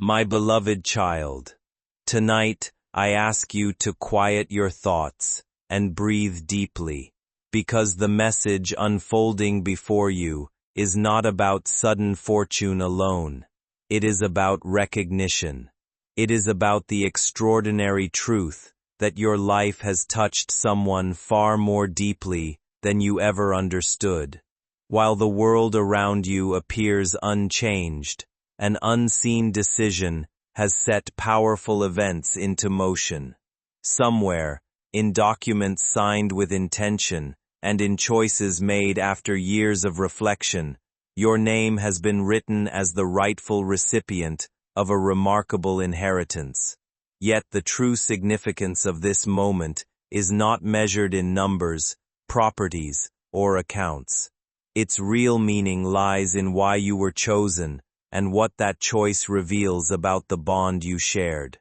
My beloved child, tonight I ask you to quiet your thoughts and breathe deeply, because the message unfolding before you is not about sudden fortune alone. It is about recognition. It is about the extraordinary truth that your life has touched someone far more deeply than you ever understood. While the world around you appears unchanged, an unseen decision has set powerful events into motion. Somewhere, in documents signed with intention and in choices made after years of reflection, your name has been written as the rightful recipient of a remarkable inheritance. Yet the true significance of this moment is not measured in numbers, properties, or accounts. Its real meaning lies in why you were chosen and what that choice reveals about the bond you shared.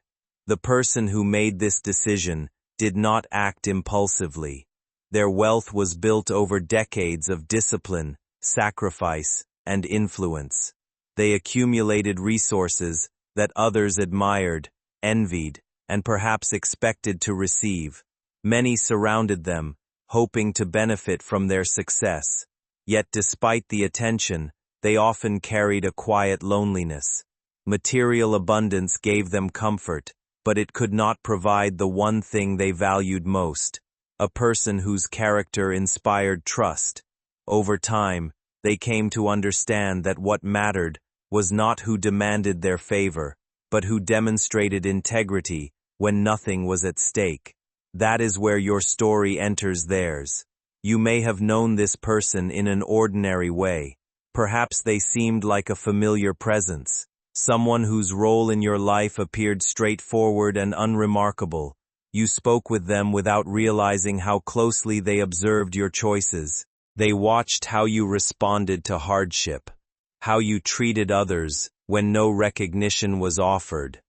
The person who made this decision did not act impulsively. Their wealth was built over decades of discipline, sacrifice, and influence. They accumulated resources that others admired, envied, and perhaps expected to receive. Many surrounded them, hoping to benefit from their success. Yet despite the attention, they often carried a quiet loneliness. Material abundance gave them comfort, but it could not provide the one thing they valued most: a person whose character inspired trust. Over time, they came to understand that what mattered was not who demanded their favor, but who demonstrated integrity when nothing was at stake. That is where your story enters theirs. You may have known this person in an ordinary way. Perhaps they seemed like a familiar presence, someone whose role in your life appeared straightforward and unremarkable. You spoke with them without realizing how closely they observed your choices. They watched how you responded to hardship, how you treated others when no recognition was offered,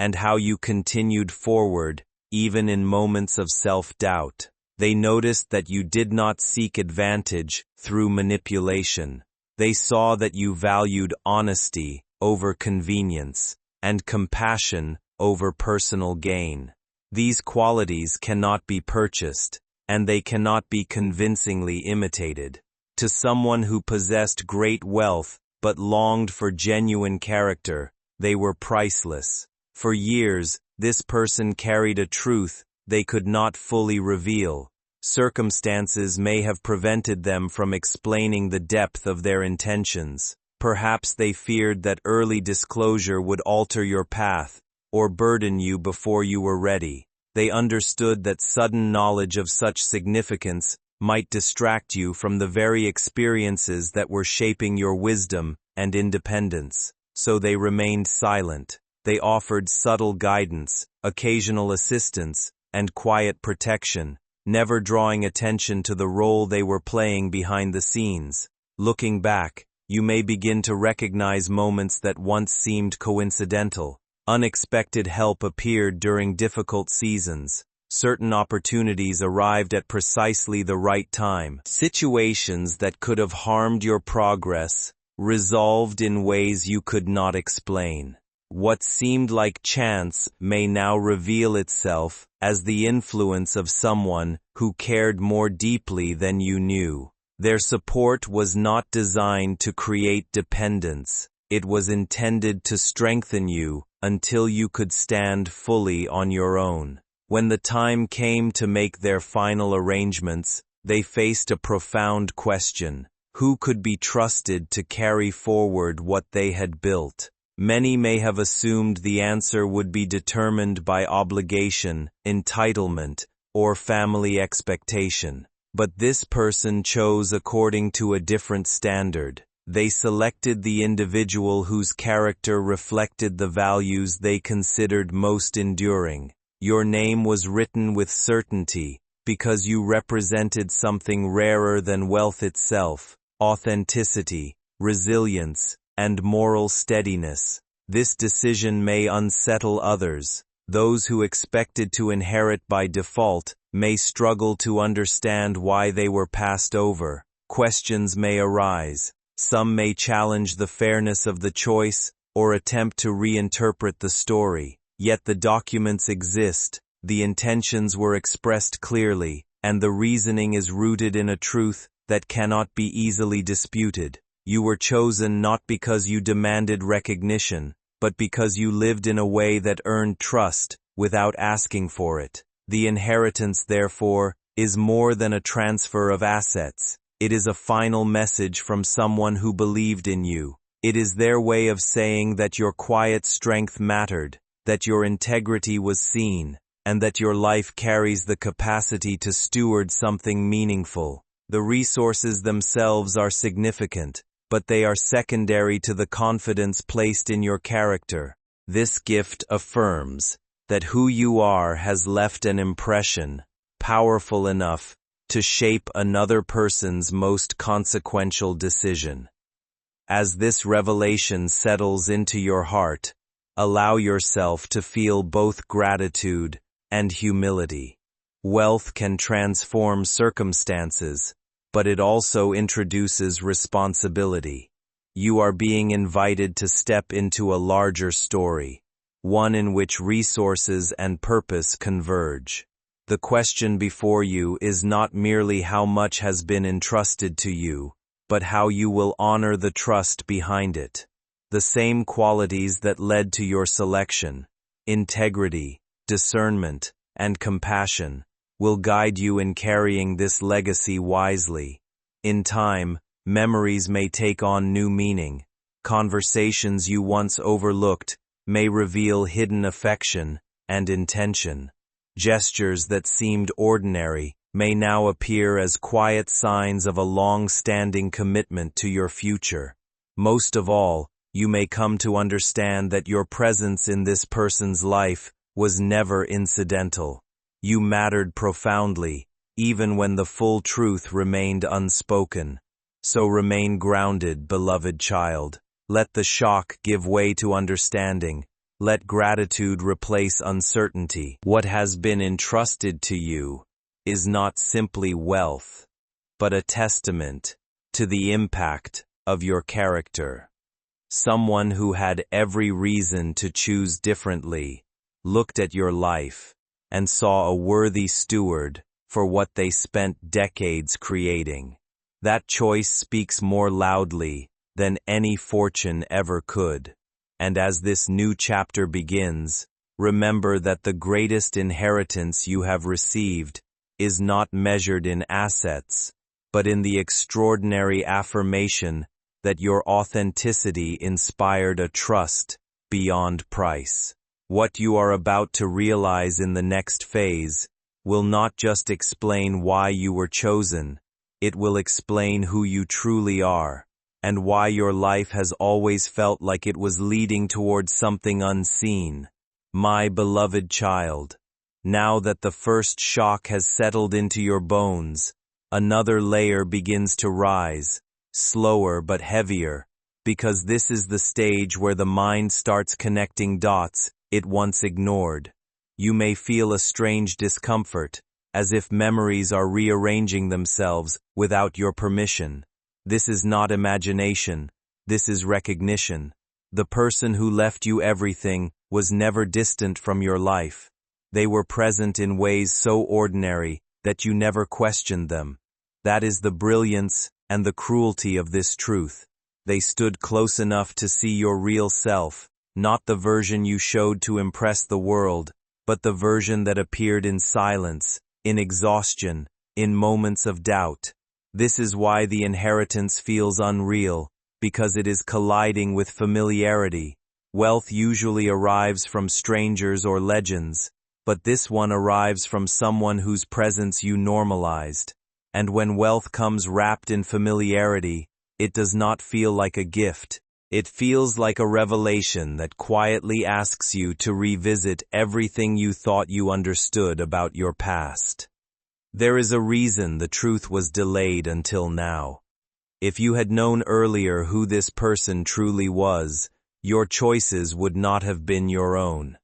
and how you continued forward even in moments of self-doubt. They noticed that you did not seek advantage through manipulation. They saw that you valued honesty over convenience and compassion over personal gain. These qualities cannot be purchased, and they cannot be convincingly imitated. To someone who possessed great wealth but longed for genuine character, they were priceless. For years, this person carried a truth they could not fully reveal. Circumstances may have prevented them from explaining the depth of their intentions. Perhaps they feared that early disclosure would alter your path or burden you before you were ready. They understood that sudden knowledge of such significance might distract you from the very experiences that were shaping your wisdom and independence. So they remained silent. They offered subtle guidance, occasional assistance, and quiet protection, never drawing attention to the role they were playing behind the scenes. Looking back, you may begin to recognize moments that once seemed coincidental. Unexpected help appeared during difficult seasons. Certain opportunities arrived at precisely the right time. Situations that could have harmed your progress resolved in ways you could not explain. What seemed like chance may now reveal itself as the influence of someone who cared more deeply than you knew. Their support was not designed to create dependence. It was intended to strengthen you until you could stand fully on your own. When the time came to make their final arrangements, they faced a profound question: who could be trusted to carry forward what they had built? Many may have assumed the answer would be determined by obligation, entitlement, or family expectation. But this person chose according to a different standard. They selected the individual whose character reflected the values they considered most enduring. Your name was written with certainty because you represented something rarer than wealth itself: authenticity, resilience, and moral steadiness. This decision may unsettle others. Those who expected to inherit by default may struggle to understand why they were passed over. Questions may arise. Some may challenge the fairness of the choice, or attempt to reinterpret the story. Yet the documents exist, the intentions were expressed clearly, and the reasoning is rooted in a truth that cannot be easily disputed. You were chosen not because you demanded recognition, but because you lived in a way that earned trust without asking for it. The inheritance, therefore, is more than a transfer of assets. It is a final message from someone who believed in you. It is their way of saying that your quiet strength mattered, that your integrity was seen, and that your life carries the capacity to steward something meaningful. The resources themselves are significant, but they are secondary to the confidence placed in your character. This gift affirms that who you are has left an impression, powerful enough to shape another person's most consequential decision. As this revelation settles into your heart, allow yourself to feel both gratitude and humility. Wealth can transform circumstances, but it also introduces responsibility. You are being invited to step into a larger story, one in which resources and purpose converge. The question before you is not merely how much has been entrusted to you, but how you will honor the trust behind it. The same qualities that led to your selection, integrity, discernment, and compassion, will guide you in carrying this legacy wisely. In time, memories may take on new meaning. Conversations you once overlooked may reveal hidden affection and intention. Gestures that seemed ordinary may now appear as quiet signs of a long-standing commitment to your future. Most of all, you may come to understand that your presence in this person's life was never incidental. You mattered profoundly, even when the full truth remained unspoken. So remain grounded, beloved child. Let the shock give way to understanding. Let gratitude replace uncertainty. What has been entrusted to you is not simply wealth, but a testament to the impact of your character. Someone who had every reason to choose differently looked at your life and saw a worthy steward for what they spent decades creating. That choice speaks more loudly than any fortune ever could. And as this new chapter begins, remember that the greatest inheritance you have received is not measured in assets, but in the extraordinary affirmation that your authenticity inspired a trust beyond price. What you are about to realize in the next phase will not just explain why you were chosen, it will explain who you truly are, and why your life has always felt like it was leading towards something unseen. My beloved child, now that the first shock has settled into your bones, another layer begins to rise, slower but heavier, because this is the stage where the mind starts connecting dots it once ignored. You may feel a strange discomfort, as if memories are rearranging themselves without your permission. This is not imagination, this is recognition. The person who left you everything was never distant from your life. They were present in ways so ordinary that you never questioned them. That is the brilliance and the cruelty of this truth. They stood close enough to see your real self, not the version you showed to impress the world, but the version that appeared in silence, in exhaustion, in moments of doubt. This is why the inheritance feels unreal, because it is colliding with familiarity. Wealth usually arrives from strangers or legends, but this one arrives from someone whose presence you normalized. And when wealth comes wrapped in familiarity, it does not feel like a gift. It feels like a revelation that quietly asks you to revisit everything you thought you understood about your past. There is a reason the truth was delayed until now. If you had known earlier who this person truly was, your choices would not have been your own.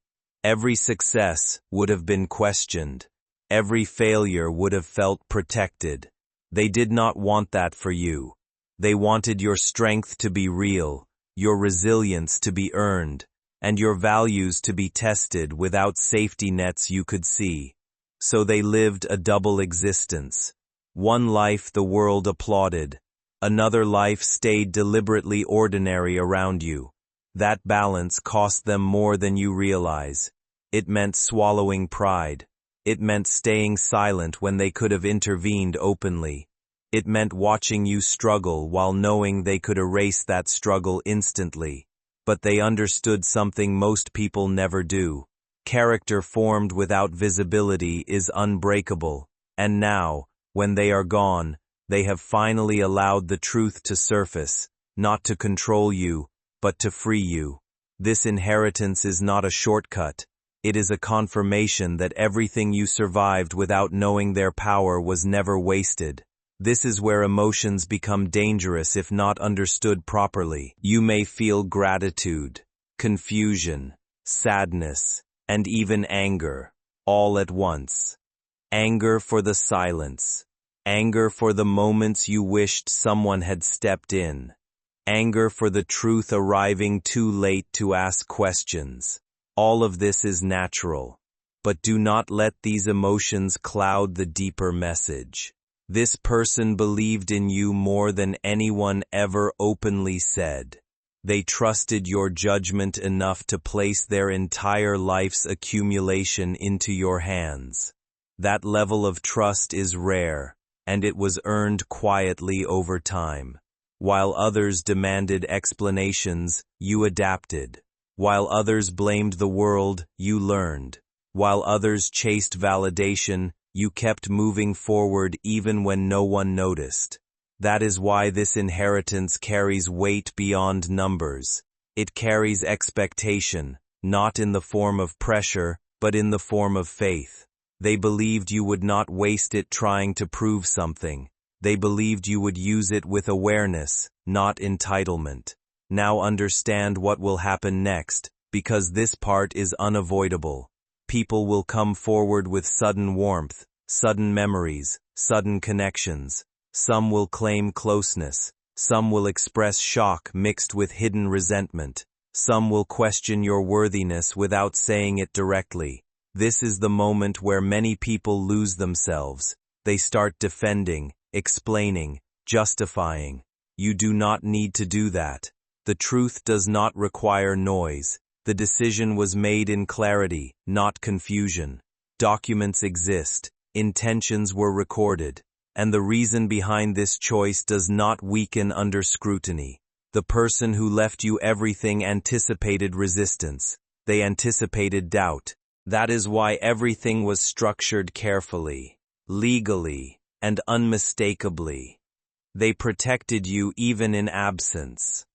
Every success would have been questioned. Every failure would have felt protected. They did not want that for you. They wanted your strength to be real, your resilience to be earned, and your values to be tested without safety nets you could see. So they lived a double existence. One life the world applauded, another life stayed deliberately ordinary around you. That balance cost them more than you realize. It meant swallowing pride. It meant staying silent when they could have intervened openly. It meant watching you struggle while knowing they could erase that struggle instantly. But they understood something most people never do. Character formed without visibility is unbreakable, and now, when they are gone, they have finally allowed the truth to surface, not to control you, but to free you. This inheritance is not a shortcut. It is a confirmation that everything you survived without knowing their power was never wasted. This is where emotions become dangerous if not understood properly. You may feel gratitude, confusion, sadness, and even anger, all at once. Anger for the silence. Anger for the moments you wished someone had stepped in. Anger for the truth arriving too late to ask questions. All of this is natural, but do not let these emotions cloud the deeper message. This person believed in you more than anyone ever openly said. They trusted your judgment enough to place their entire life's accumulation into your hands. That level of trust is rare, and it was earned quietly over time. While others demanded explanations, you adapted. While others blamed the world, you learned. While others chased validation, you kept moving forward even when no one noticed. That is why this inheritance carries weight beyond numbers. It carries expectation, not in the form of pressure, but in the form of faith. They believed you would not waste it trying to prove something. They believed you would use it with awareness, not entitlement. Now understand what will happen next, because this part is unavoidable. People will come forward with sudden warmth, sudden memories, sudden connections. Some will claim closeness. Some will express shock mixed with hidden resentment. Some will question your worthiness without saying it directly. This is the moment where many people lose themselves. They start defending, explaining, justifying. You do not need to do that. The truth does not require noise. The decision was made in clarity, not confusion. Documents exist, intentions were recorded, and the reason behind this choice does not weaken under scrutiny. The person who left you everything anticipated resistance. They anticipated doubt. That is why everything was structured carefully, legally, and unmistakably. They protected you even in absence.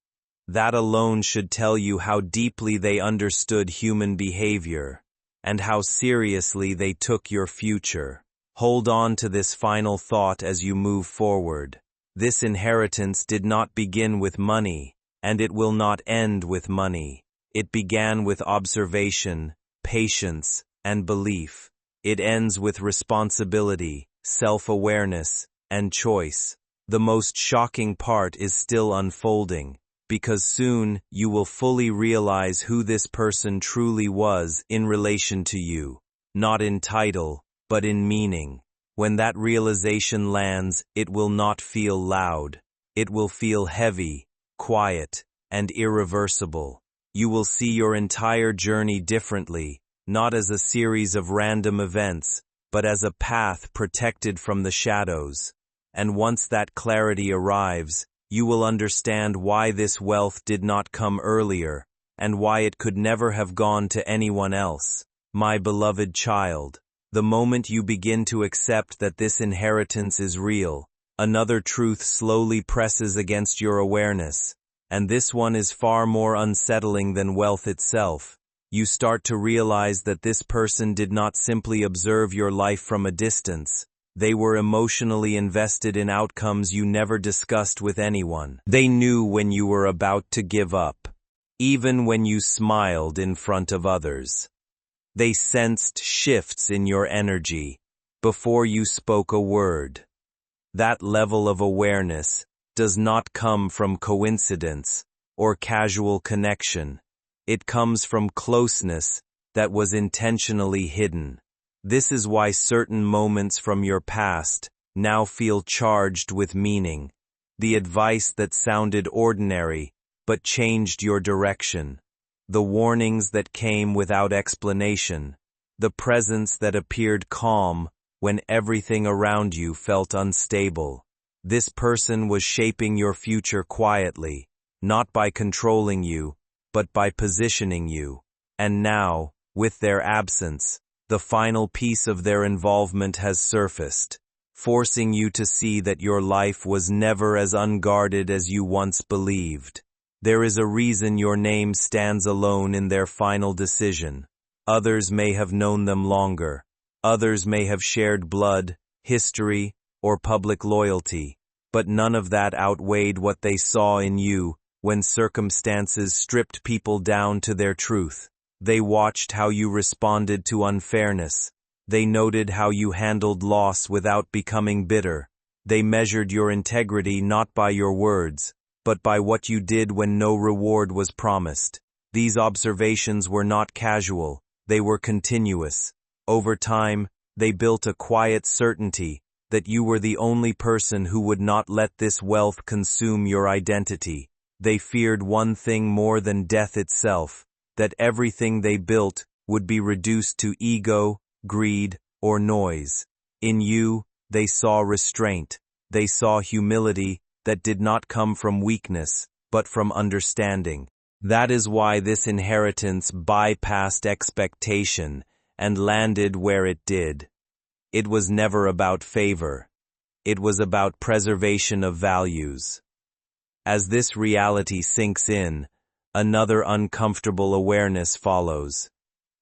That alone should tell you how deeply they understood human behavior, and how seriously they took your future. Hold on to this final thought as you move forward. This inheritance did not begin with money, and it will not end with money. It began with observation, patience, and belief. It ends with responsibility, self-awareness, and choice. The most shocking part is still unfolding, because soon you will fully realize who this person truly was in relation to you, not in title, but in meaning. When that realization lands, it will not feel loud. It will feel heavy, quiet, and irreversible. You will see your entire journey differently, not as a series of random events, but as a path protected from the shadows. And once that clarity arrives, you will understand why this wealth did not come earlier, and why it could never have gone to anyone else. My beloved child, the moment you begin to accept that this inheritance is real, another truth slowly presses against your awareness, and this one is far more unsettling than wealth itself. You start to realize that this person did not simply observe your life from a distance. They were emotionally invested in outcomes you never discussed with anyone. They knew when you were about to give up, even when you smiled in front of others. They sensed shifts in your energy before you spoke a word. That level of awareness does not come from coincidence or casual connection. It comes from closeness that was intentionally hidden. This is why certain moments from your past now feel charged with meaning. The advice that sounded ordinary but changed your direction. The warnings that came without explanation. The presence that appeared calm when everything around you felt unstable. This person was shaping your future quietly, not by controlling you, but by positioning you. And now, with their absence, the final piece of their involvement has surfaced, forcing you to see that your life was never as unguarded as you once believed. There is a reason your name stands alone in their final decision. Others may have known them longer. Others may have shared blood, history, or public loyalty, but none of that outweighed what they saw in you when circumstances stripped people down to their truth. They watched how you responded to unfairness. They noted how you handled loss without becoming bitter. They measured your integrity not by your words, but by what you did when no reward was promised. These observations were not casual, they were continuous. Over time, they built a quiet certainty that you were the only person who would not let this wealth consume your identity. They feared one thing more than death itself, that everything they built would be reduced to ego, greed, or noise. In you, they saw restraint. They saw humility that did not come from weakness, but from understanding. That is why this inheritance bypassed expectation and landed where it did. It was never about favor. It was about preservation of values. As this reality sinks in, another uncomfortable awareness follows.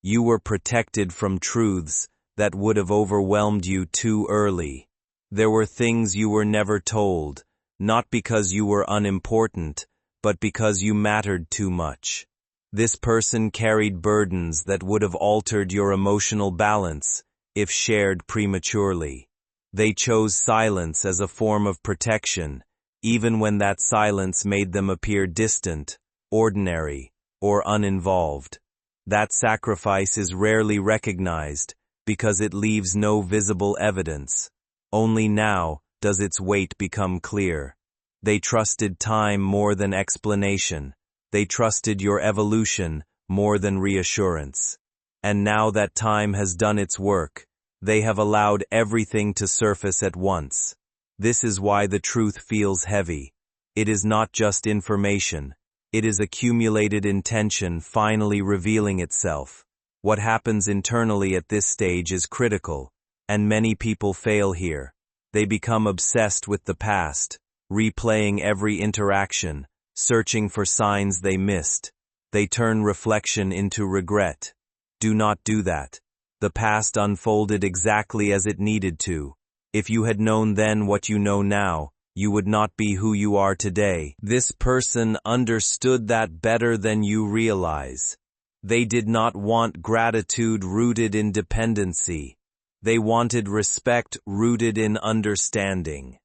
You were protected from truths that would have overwhelmed you too early. There were things you were never told, not because you were unimportant, but because you mattered too much. This person carried burdens that would have altered your emotional balance if shared prematurely. They chose silence as a form of protection, even when that silence made them appear distant, ordinary, or uninvolved. That sacrifice is rarely recognized because it leaves no visible evidence. Only now does its weight become clear. They trusted time more than explanation. They trusted your evolution more than reassurance. And now that time has done its work, they have allowed everything to surface at once. This is why the truth feels heavy. It is not just information. It is accumulated intention finally revealing itself. What happens internally at this stage is critical, and many people fail here. They become obsessed with the past, replaying every interaction, searching for signs they missed. They turn reflection into regret. Do not do that. The past unfolded exactly as it needed to. If you had known then what you know now, you would not be who you are today. This person understood that better than you realize. They did not want gratitude rooted in dependency. They wanted respect rooted in understanding.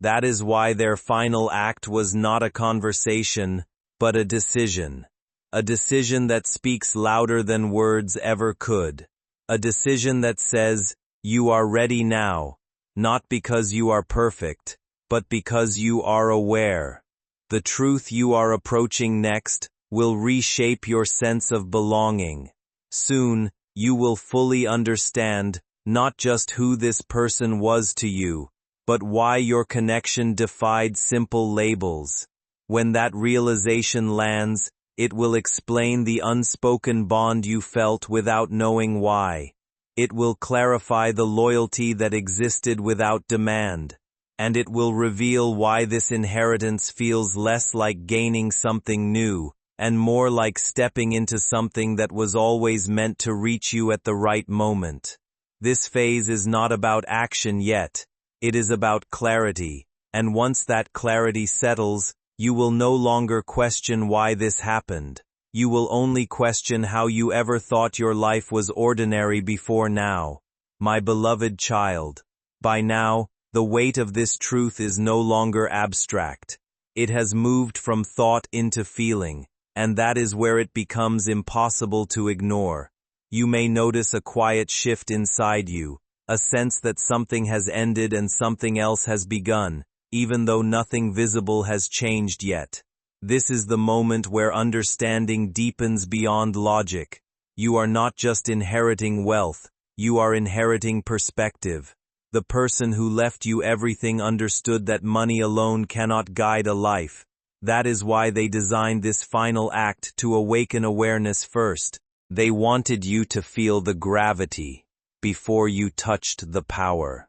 That is why their final act was not a conversation, but a decision. A decision that speaks louder than words ever could. A decision that says, you are ready now, not because you are perfect, but because you are aware. The truth you are approaching next will reshape your sense of belonging. Soon, you will fully understand not just who this person was to you, but why your connection defied simple labels. When that realization lands, it will explain the unspoken bond you felt without knowing why. It will clarify the loyalty that existed without demand. And it will reveal why this inheritance feels less like gaining something new, and more like stepping into something that was always meant to reach you at the right moment. This phase is not about action yet. It is about clarity, and once that clarity settles, you will no longer question why this happened. You will only question how you ever thought your life was ordinary before now. My beloved child, by now, the weight of this truth is no longer abstract. It has moved from thought into feeling, and that is where it becomes impossible to ignore. You may notice a quiet shift inside you, a sense that something has ended and something else has begun, even though nothing visible has changed yet. This is the moment where understanding deepens beyond logic. You are not just inheriting wealth, you are inheriting perspective. The person who left you everything understood that money alone cannot guide a life. That is why they designed this final act to awaken awareness first. They wanted you to feel the gravity before you touched the power.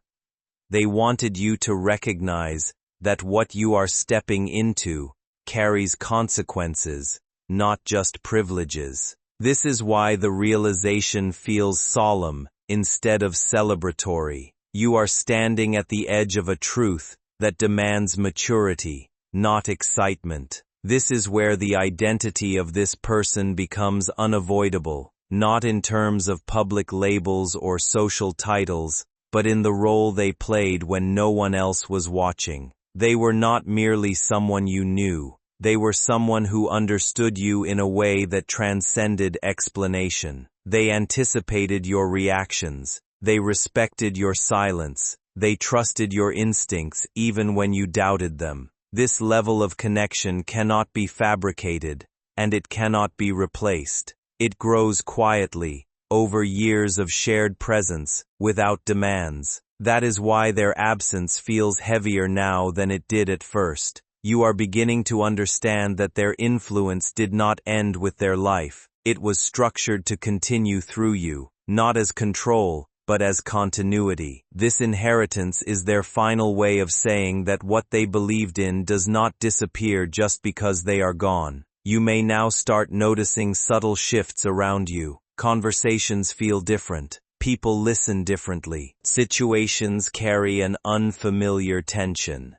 They wanted you to recognize that what you are stepping into carries consequences, not just privileges. This is why the realization feels solemn instead of celebratory. You are standing at the edge of a truth that demands maturity, not excitement. This is where the identity of this person becomes unavoidable, not in terms of public labels or social titles, but in the role they played when no one else was watching. They were not merely someone you knew, they were someone who understood you in a way that transcended explanation. They anticipated your reactions. They respected your silence. They trusted your instincts even when you doubted them. This level of connection cannot be fabricated, and it cannot be replaced. It grows quietly, over years of shared presence, without demands. That is why their absence feels heavier now than it did at first. You are beginning to understand that their influence did not end with their life. It was structured to continue through you, not as control, but as continuity. This inheritance is their final way of saying that what they believed in does not disappear just because they are gone. You may now start noticing subtle shifts around you. Conversations feel different. People listen differently. Situations carry an unfamiliar tension.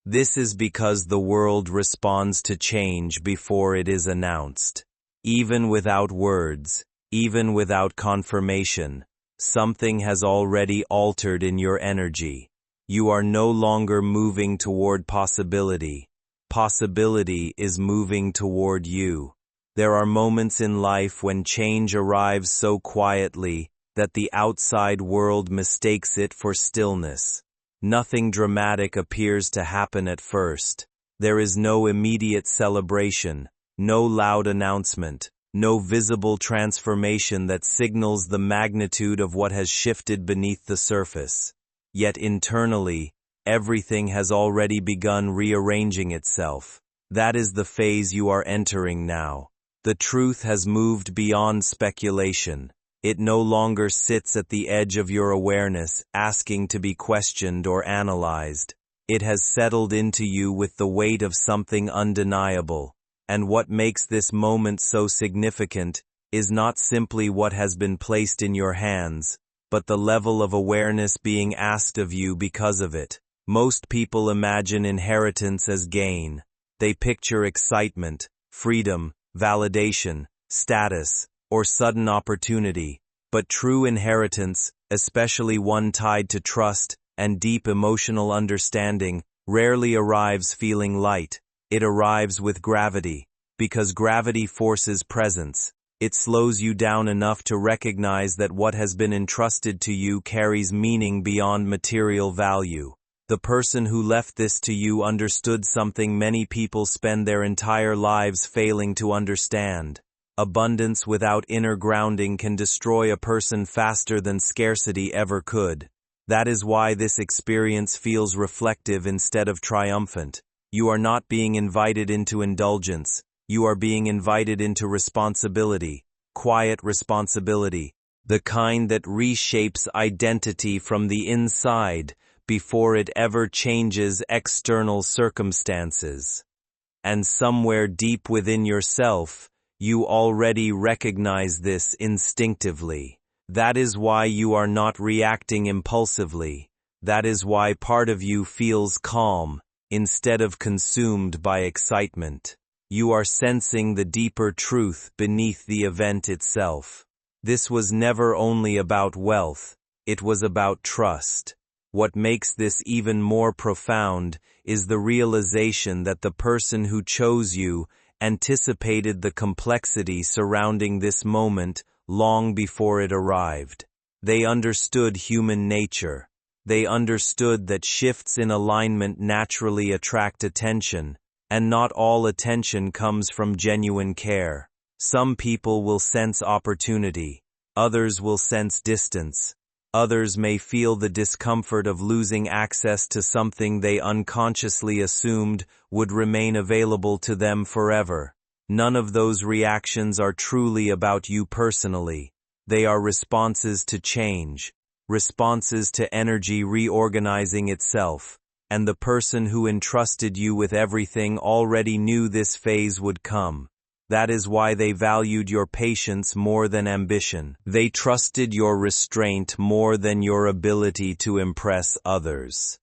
This is because the world responds to change before it is announced. Even without words, even without confirmation, something has already altered in your energy. You are no longer moving toward possibility. Possibility is moving toward you. There are moments in life when change arrives so quietly that the outside world mistakes it for stillness. Nothing dramatic appears to happen at first. There is no immediate celebration, no loud announcement, no visible transformation that signals the magnitude of what has shifted beneath the surface. Yet internally, everything has already begun rearranging itself. That is the phase you are entering now. The truth has moved beyond speculation. It no longer sits at the edge of your awareness, asking to be questioned or analyzed. It has settled into you with the weight of something undeniable. And what makes this moment so significant is not simply what has been placed in your hands, but the level of awareness being asked of you because of it. Most people imagine inheritance as gain. They picture excitement, freedom, validation, status, or sudden opportunity. But true inheritance, especially one tied to trust and deep emotional understanding, rarely arrives feeling light. It arrives with gravity, because gravity forces presence. It slows you down enough to recognize that what has been entrusted to you carries meaning beyond material value. The person who left this to you understood something many people spend their entire lives failing to understand. Abundance without inner grounding can destroy a person faster than scarcity ever could. That is why this experience feels reflective instead of triumphant. You are not being invited into indulgence. You are being invited into responsibility, quiet responsibility, the kind that reshapes identity from the inside before it ever changes external circumstances. And somewhere deep within yourself, you already recognize this instinctively. That is why you are not reacting impulsively. That is why part of you feels calm, instead of consumed by excitement. You are sensing the deeper truth beneath the event itself. This was never only about wealth, it was about trust. What makes this even more profound is the realization that the person who chose you anticipated the complexity surrounding this moment long before it arrived. They understood human nature. They understood that shifts in alignment naturally attract attention, and not all attention comes from genuine care. Some people will sense opportunity, others will sense distance. Others may feel the discomfort of losing access to something they unconsciously assumed would remain available to them forever. None of those reactions are truly about you personally. They are responses to change, responses to energy reorganizing itself, and the person who entrusted you with everything already knew this phase would come. That is why they valued your patience more than ambition. They trusted your restraint more than your ability to impress others.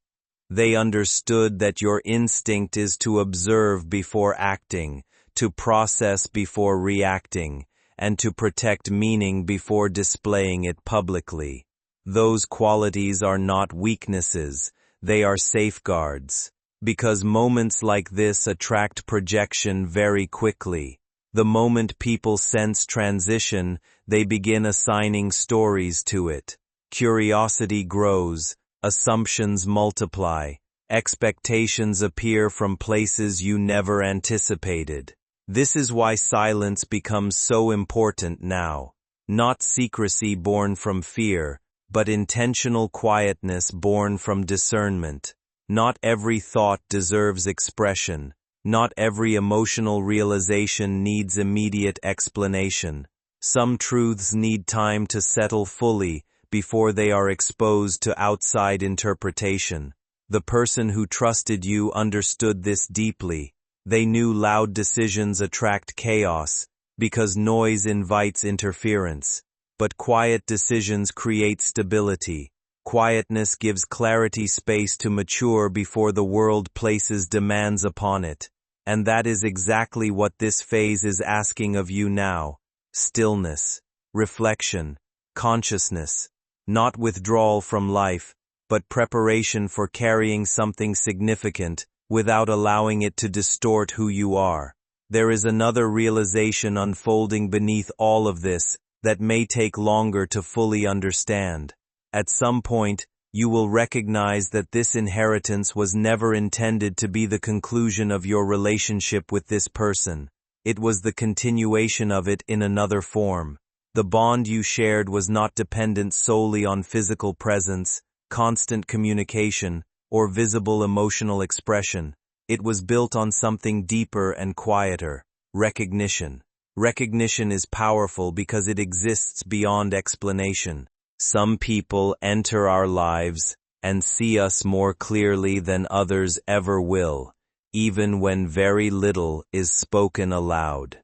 They understood that your instinct is to observe before acting, to process before reacting, and to protect meaning before displaying it publicly. Those qualities are not weaknesses, they are safeguards. Because moments like this attract projection very quickly. The moment people sense transition, they begin assigning stories to it. Curiosity grows, assumptions multiply, expectations appear from places you never anticipated. This is why silence becomes so important now. Not secrecy born from fear, but intentional quietness born from discernment. Not every thought deserves expression. Not every emotional realization needs immediate explanation. Some truths need time to settle fully before they are exposed to outside interpretation. The person who trusted you understood this deeply. They knew loud decisions attract chaos because noise invites interference. But quiet decisions create stability. Quietness gives clarity space to mature before the world places demands upon it. And that is exactly what this phase is asking of you now. Stillness, reflection, consciousness, not withdrawal from life, but preparation for carrying something significant without allowing it to distort who you are. There is another realization unfolding beneath all of this that may take longer to fully understand. At some point, you will recognize that this inheritance was never intended to be the conclusion of your relationship with this person. It was the continuation of it in another form. The bond you shared was not dependent solely on physical presence, constant communication, or visible emotional expression. It was built on something deeper and quieter: recognition. Recognition is powerful because it exists beyond explanation. Some people enter our lives and see us more clearly than others ever will, even when very little is spoken aloud.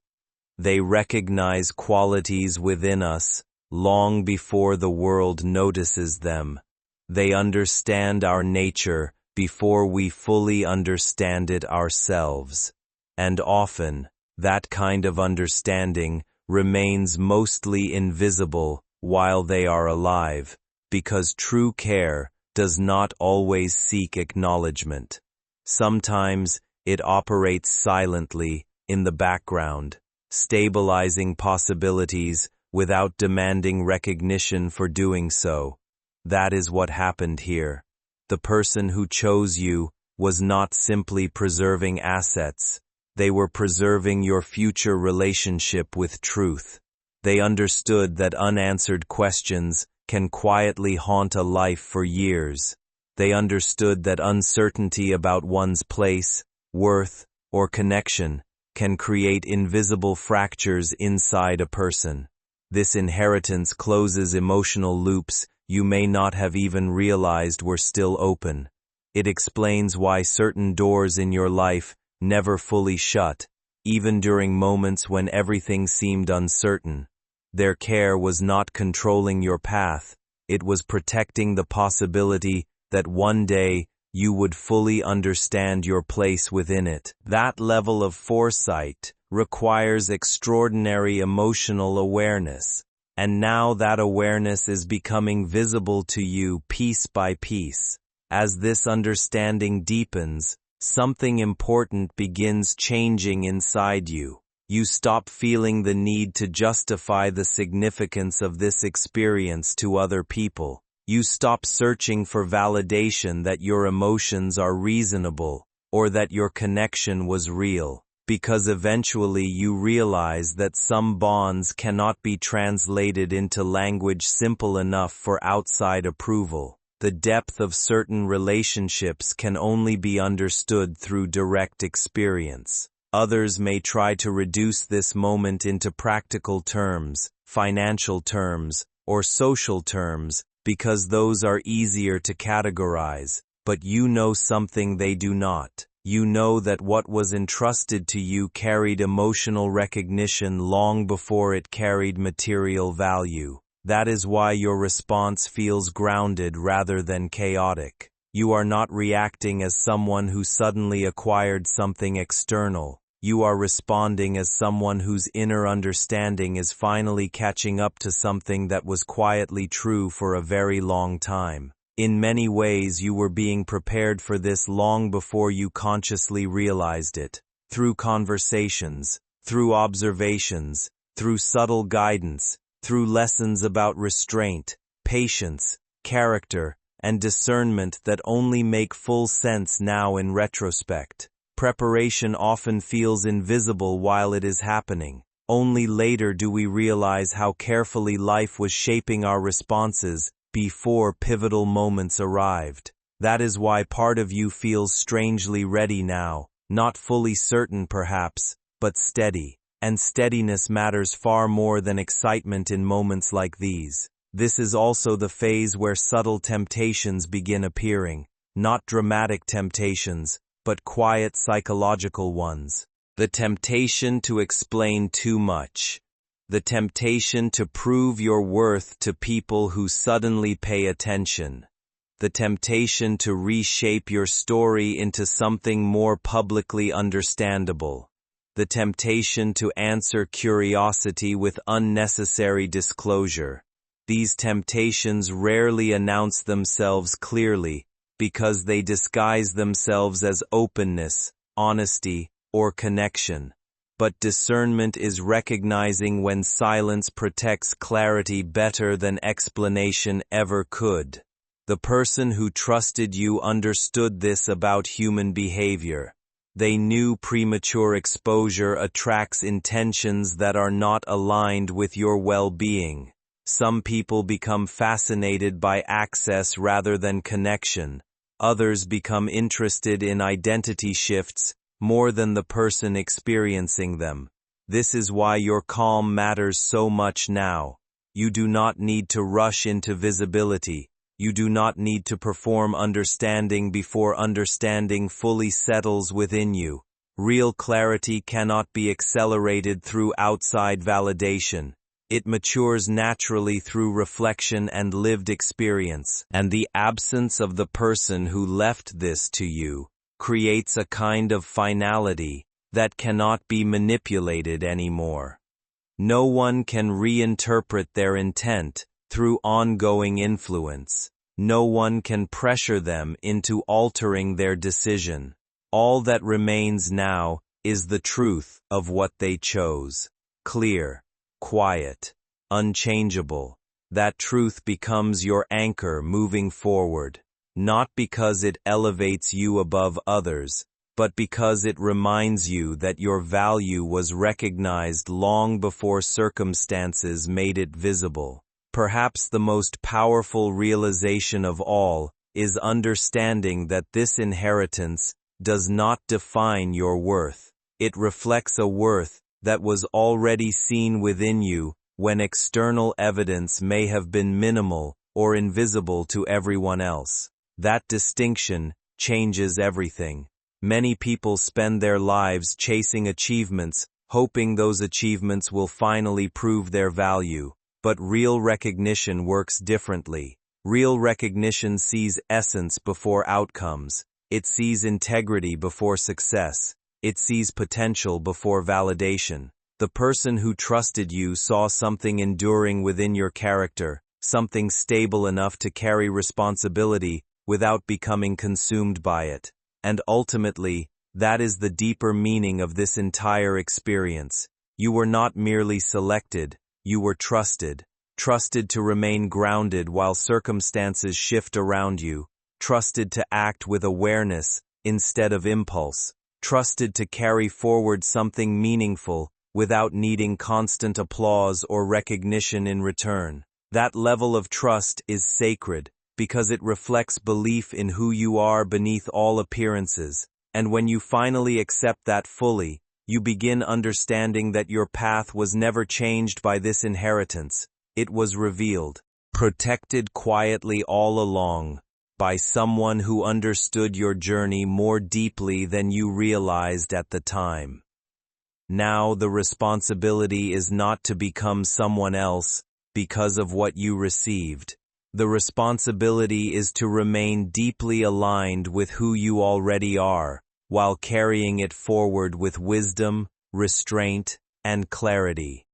They recognize qualities within us long before the world notices them. They understand our nature before we fully understand it ourselves. And often, that kind of understanding remains mostly invisible while they are alive, because true care does not always seek acknowledgement. Sometimes it operates silently in the background, stabilizing possibilities without demanding recognition for doing so. That is what happened here. The person who chose you was not simply preserving assets. They were preserving your future relationship with truth. They understood that unanswered questions can quietly haunt a life for years. They understood that uncertainty about one's place, worth, or connection can create invisible fractures inside a person. This inheritance closes emotional loops you may not have even realized were still open. It explains why certain doors in your life never fully shut, even during moments when everything seemed uncertain. Their care was not controlling your path, it was protecting the possibility that one day you would fully understand your place within it. That level of foresight requires extraordinary emotional awareness, And now that awareness is becoming visible to you piece by piece. As this understanding deepens, something important begins changing inside you. You stop feeling the need to justify the significance of this experience to other people. You stop searching for validation that your emotions are reasonable, or that your connection was real, because eventually you realize that some bonds cannot be translated into language simple enough for outside approval. The depth of certain relationships can only be understood through direct experience. Others may try to reduce this moment into practical terms, financial terms, or social terms, because those are easier to categorize, but you know something they do not. You know that what was entrusted to you carried emotional recognition long before it carried material value. That is why your response feels grounded rather than chaotic. You are not reacting as someone who suddenly acquired something external. You are responding as someone whose inner understanding is finally catching up to something that was quietly true for a very long time. In many ways, you were being prepared for this long before you consciously realized it. Through conversations, through observations, through subtle guidance, through lessons about restraint, patience, character, and discernment that only make full sense now in retrospect. Preparation often feels invisible while it is happening. Only later do we realize how carefully life was shaping our responses before pivotal moments arrived. That is why part of you feels strangely ready now, not fully certain perhaps, but steady. And steadiness matters far more than excitement in moments like these. This is also the phase where subtle temptations begin appearing, not dramatic temptations, but quiet psychological ones. The temptation to explain too much. The temptation to prove your worth to people who suddenly pay attention. The temptation to reshape your story into something more publicly understandable. The temptation to answer curiosity with unnecessary disclosure. These temptations rarely announce themselves clearly because they disguise themselves as openness, honesty, or connection. But discernment is recognizing when silence protects clarity better than explanation ever could. The person who trusted you understood this about human behavior. They knew premature exposure attracts intentions that are not aligned with your well-being. Some people become fascinated by access rather than connection. Others become interested in identity shifts more than the person experiencing them. This is why your calm matters so much now. You do not need to rush into visibility. You do not need to perform understanding before understanding fully settles within you. Real clarity cannot be accelerated through outside validation. It matures naturally through reflection and lived experience. And the absence of the person who left this to you creates a kind of finality that cannot be manipulated anymore. No one can reinterpret their intent through ongoing influence. No one can pressure them into altering their decision. All that remains now is the truth of what they chose. Clear, quiet, unchangeable. That truth becomes your anchor moving forward. Not because it elevates you above others, but because it reminds you that your value was recognized long before circumstances made it visible. Perhaps the most powerful realization of all is understanding that this inheritance does not define your worth. It reflects a worth that was already seen within you when external evidence may have been minimal or invisible to everyone else. That distinction changes everything. Many people spend their lives chasing achievements, hoping those achievements will finally prove their value. But real recognition works differently. Real recognition sees essence before outcomes. It sees integrity before success. It sees potential before validation. The person who trusted you saw something enduring within your character, something stable enough to carry responsibility without becoming consumed by it. And ultimately, that is the deeper meaning of this entire experience. You were not merely selected, you were trusted. Trusted to remain grounded while circumstances shift around you. Trusted to act with awareness instead of impulse. Trusted to carry forward something meaningful without needing constant applause or recognition in return. That level of trust is sacred because it reflects belief in who you are beneath all appearances. And when you finally accept that fully, you begin understanding that your path was never changed by this inheritance. It was revealed, protected quietly all along, by someone who understood your journey more deeply than you realized at the time. Now the responsibility is not to become someone else because of what you received. The responsibility is to remain deeply aligned with who you already are, while carrying it forward with wisdom, restraint, and clarity.